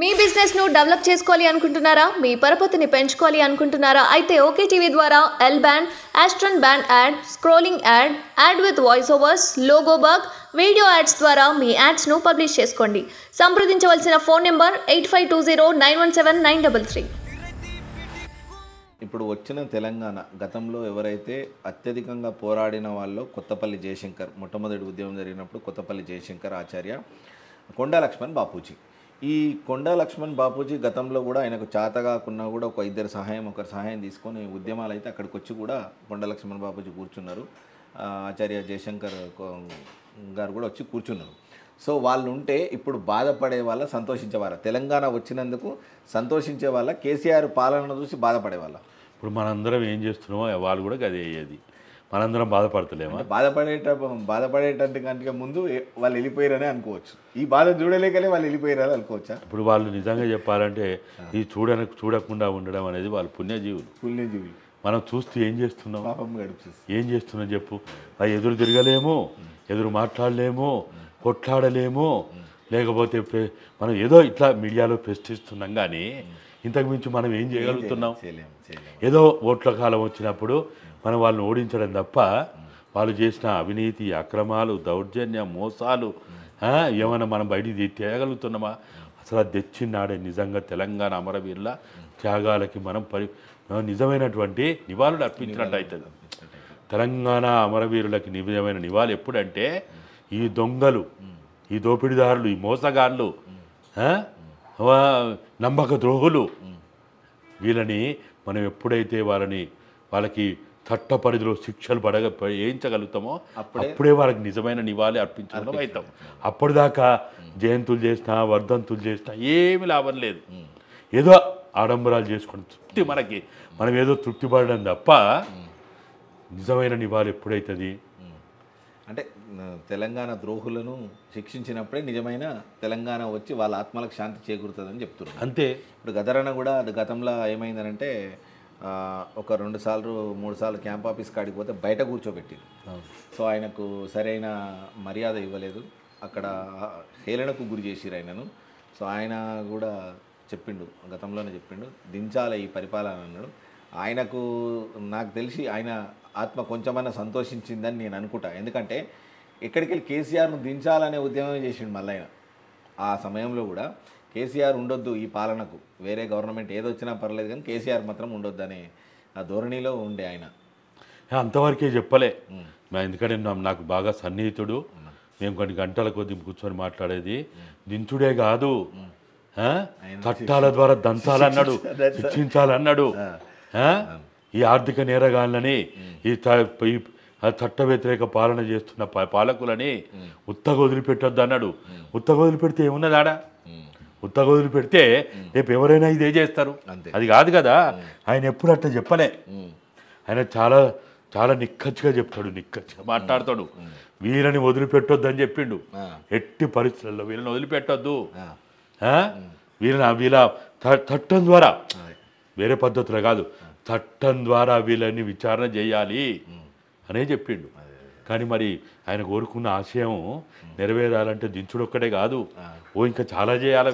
మీ business ను develop చేసుకోవాలి అనుకుంటున్నారా? మీ పరపతిని పెంచుకోవాలి అనుకుంటున్నారా? అయితే ఓకే టీవీ ద్వారా L band, aston band ad, scrolling ad, ad with voice overs, logo bug, video ads ద్వారా మీ యాడ్స్ ను పబ్లిష్ చేసుకోండి. సంప్రదించవలసిన ఫోన్ నెంబర్ 8520917933. ఇప్పుడు వచ్చిన తెలంగాణ గతంలో ఎవరైతే అత్యధికంగా పోరాడిన వాళ్ళు కొత్తపల్లి జయశంకర్, మొట్టమొదటి ఉద్యమం జరిగినప్పుడు కొత్తపల్లి జయశంకర్ ఆచార్య, కొండా లక్ష్మణ్ బాపూజీ. ఈ కొండా లక్ష్మణ్ బాపూజీ గతంలో కూడా ఆయనకు చేత కాకున్నా కూడా ఒకరి సహాయం తీసుకొని ఉద్యమాలు అయితే అక్కడికి వచ్చి కూడా కొండా లక్ష్మణ్ బాపూజీ కూర్చున్నారు. ఆచార్య జయశంకర్ గారు కూడా వచ్చి కూర్చున్నారు. సో వాళ్ళు ఉంటే ఇప్పుడు బాధపడే వాళ్ళ, సంతోషించే వాళ్ళ, తెలంగాణ వచ్చినందుకు సంతోషించే వాళ్ళ, కేసీఆర్ పాలన చూసి బాధపడే వాళ్ళ. ఇప్పుడు మనందరం ఏం చేస్తున్నామో వాళ్ళు కూడా అదే అయ్యేది. మనందరం బాధపడతలేమా? బాధపడేటట్టు కంటే ముందు వాళ్ళు వెళ్ళిపోయారని అనుకోవచ్చు. ఈ బాధ చూడలేకనే వాళ్ళు వెళ్ళిపోయారని అనుకోవచ్చా? ఇప్పుడు వాళ్ళు నిజంగా చెప్పాలంటే ఈ చూడకుండా ఉండడం అనేది వాళ్ళు పుణ్యజీవులు. మనం చూస్తూ ఏం చేస్తున్నాం, ఏం చేస్తున్నాం చెప్పు. ఎదురు తిరగలేము, ఎదురు మాట్లాడలేము, కొట్లాడలేము, లేకపోతే మనం ఏదో ఇట్లా మీడియాలో ప్రశ్నిస్తున్నాం. కానీ ఇంతకు మించి మనం ఏం చేయగలుగుతున్నాం? ఏదో ఓట్ల కాలం వచ్చినప్పుడు మనం వాళ్ళని ఓడించడం తప్ప వాళ్ళు చేసిన అవినీతి, అక్రమాలు, దౌర్జన్యం, మోసాలు ఏమైనా మనం బయటికి తేగలుగుతున్నామా? అసలు అది తెచ్చినాడే నిజంగా తెలంగాణ అమరవీరుల త్యాగాలకి మనం నిజమైనటువంటి నివాళులు అర్పించినట్టు అవుతుంది. తెలంగాణ అమరవీరులకి నిజమైన నివాళి ఎప్పుడంటే ఈ దొంగలు, ఈ దోపిడీదారులు, ఈ మోసగాళ్ళు, నమ్మక ద్రోహులు, వీళ్ళని మనం ఎప్పుడైతే వాళ్ళకి చట్ట పరిధిలో శిక్షలు వేయించగలుగుతామో అప్పుడే వాళ్ళకి నిజమైన నివాళి అర్పించడం అవుతాం. అప్పటిదాకా జయంతులు చేసినా, వర్ధంతులు చేసినా ఏమి లాభం లేదు. ఏదో ఆడంబరాలు చేసుకుని తృప్తి, మనం ఏదో తృప్తి పడడం తప్ప నిజమైన నివాళి ఎప్పుడైతుంది అంటే తెలంగాణ ద్రోహులను శిక్షించినప్పుడే నిజమైన తెలంగాణ వచ్చి వాళ్ళ ఆత్మలకు శాంతి చేకూరుతుందని చెప్తున్నారు. అంతే. ఇప్పుడు గదరన్న కూడా గతంలో ఏమైందనంటే ఒక 2 సార్లు 3 సార్లు క్యాంప్ ఆఫీస్ కాడికి పోతే బయట కూర్చోబెట్టింది. సో ఆయనకు సరైన మర్యాద ఇవ్వలేదు, అక్కడ హేళనకు గురి చేసిరు ఆయనను. సో ఆయన కూడా గతంలోనే చెప్పిండు దించాలి ఈ పరిపాలన అన్నాడు. ఆయనకు నాకు తెలిసి ఆయన ఆత్మ కొంచెమన్నా సంతోషించిందని నేను అనుకుంటా. ఎందుకంటే ఎక్కడికి వెళ్ళి కేసీఆర్ను దించాలనే ఉద్యమం చేసిండు మళ్ళీ ఆయన. ఆ సమయంలో కూడా కేసీఆర్ ఉండొద్దు ఈ పాలనకు, వేరే గవర్నమెంట్ ఏదొచ్చినా పర్లేదు కానీ కేసీఆర్ మాత్రం ఉండొద్దు అనే ఆ ధోరణిలో ఉండే ఆయన. అంతవరకే చెప్పలే. ఎందుకంటే నాకు బాగా సన్నిహితుడు, మేము కొన్ని గంటల కొద్ది కూర్చొని మాట్లాడేది. దించుడే కాదు, చట్టాల ద్వారా దంచాలన్నాడు, శిక్షించాలన్నాడు. ఈ ఆర్థిక నేరగాళ్ళని, ఈ చట్ట వ్యతిరేక పాలన చేస్తున్న పాలకులని ఉత్తగా వదిలిపెట్టొద్దు అన్నాడు. ఉత్తగా వదిలిపెడితే ఏమున్నదాడా? ఉత్తగా వదిలిపెడితే రేపు ఎవరైనా ఇదే చేస్తారు. అది కాదు కదా. ఆయన ఎప్పుడు అట్లా చెప్పలే. ఆయన చాలా చాలా నిక్కచ్చిగా చెప్తాడు, నిక్కచ్చిగా మాట్లాడతాడు. వీళ్ళని వదిలిపెట్టొద్దు అని చెప్పిండు. ఎట్టి పరిస్థితుల్లో వీళ్ళని వదిలిపెట్టొద్దు, వీళ్ళ చట్టం ద్వారా, వేరే పద్ధతులు కాదు, చట్టం ద్వారా వీళ్ళని విచారణ చేయాలి అనే చెప్పిండు. కానీ మరి ఆయన కోరుకున్న ఆశయం నెరవేరాలంటే దించుడు ఒక్కడే కాదు, ఇంకా చాలా చేయాలి.